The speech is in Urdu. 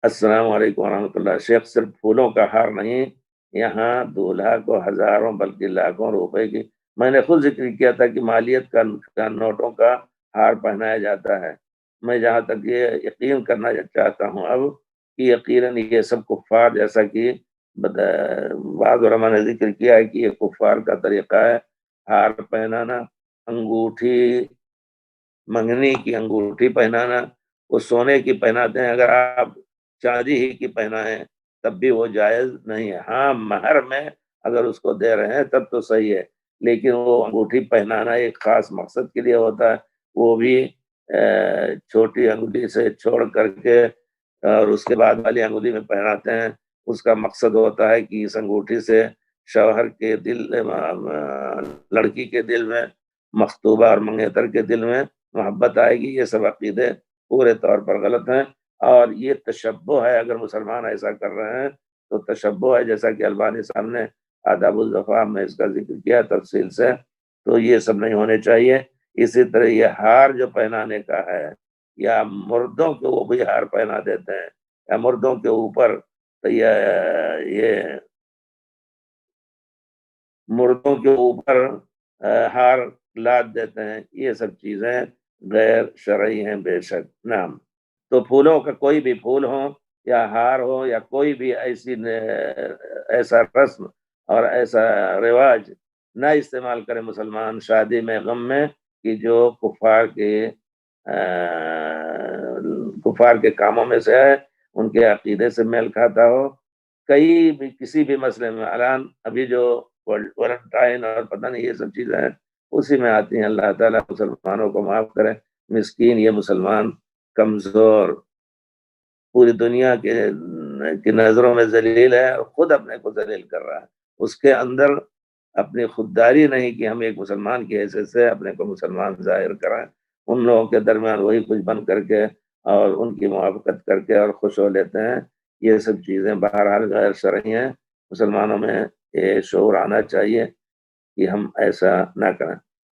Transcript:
السلام علیکم ورحمۃ اللہ۔ شیخ، صرف پھولوں کا ہار نہیں، یہاں دولہا کو ہزاروں بلکہ لاکھوں روپے کی، میں نے خود ذکر کیا تھا کہ مالیت کا نوٹوں کا ہار پہنایا جاتا ہے۔ میں جہاں تک یہ یقین کرنا چاہتا ہوں اب کہ یقیناً یہ سب کفار، جیسا کہ بعض علماء نے ذکر کیا ہے کہ یہ کفار کا طریقہ ہے، ہار پہنانا، انگوٹھی، منگنی کی انگوٹھی پہنانا۔ وہ سونے کی پہناتے ہیں، اگر آپ چاندی ہی کی پہنائیں تب بھی وہ جائز نہیں ہے۔ ہاں، مہر میں اگر اس کو دے رہے ہیں تب تو صحیح ہے، لیکن وہ انگوٹھی پہنانا ایک خاص مقصد کے لیے ہوتا ہے، وہ بھی چھوٹی انگوٹھی سے چھوڑ کر کے اور اس کے بعد والی انگوٹھی میں پہناتے ہیں۔ اس کا مقصد ہوتا ہے کہ اس انگوٹھی سے شوہر کے دل، لڑکی کے دل میں، مخطوبہ اور منگیتر کے دل میں محبت آئے گی۔ یہ سب عقیدے پورے طور پر غلط ہیں، اور یہ تشبہ ہے۔ اگر مسلمان ایسا کر رہے ہیں تو تشبہ ہے، جیسا کہ البانی صاحب نے آداب الزفاف میں اس کا ذکر کیا تفصیل سے۔ تو یہ سب نہیں ہونے چاہیے۔ اسی طرح یہ ہار جو پہنانے کا ہے، یا مردوں کو وہ بھی ہار پہنا دیتے ہیں، یا مردوں کے اوپر یہ مردوں کے اوپر ہار لاد دیتے ہیں، یہ سب چیزیں غیر شرعی ہیں بے شک۔ نعم۔ تو پھولوں کا کوئی بھی پھول ہو یا ہار ہو یا کوئی بھی ایسا رسم اور ایسا رواج نہ استعمال کرے مسلمان شادی میں، غم میں، کہ جو کفار کے کاموں میں سے ہے، ان کے عقیدے سے میل کھاتا ہو۔ کئی بھی کسی بھی مسئلے میں ابھی جو ویلنٹائن اور پتہ نہیں یہ سب چیزیں ہیں، اسی میں آتی ہیں۔ اللہ تعالیٰ مسلمانوں کو معاف کرے۔ مسکین یہ مسلمان کمزور، پوری دنیا کی نظروں میں ذلیل ہے، اور خود اپنے کو ذلیل کر رہا ہے۔ اس کے اندر اپنی خودداری نہیں کہ ہم ایک مسلمان کی حیثیت سے اپنے کو مسلمان ظاہر کریں۔ ان لوگوں کے درمیان وہی کچھ بن کر کے اور ان کی موافقت کر کے اور خوش ہو لیتے ہیں۔ یہ سب چیزیں بہرحال غیر شرعی ہیں۔ مسلمانوں میں یہ شعور آنا چاہیے کہ ہم ایسا نہ کریں۔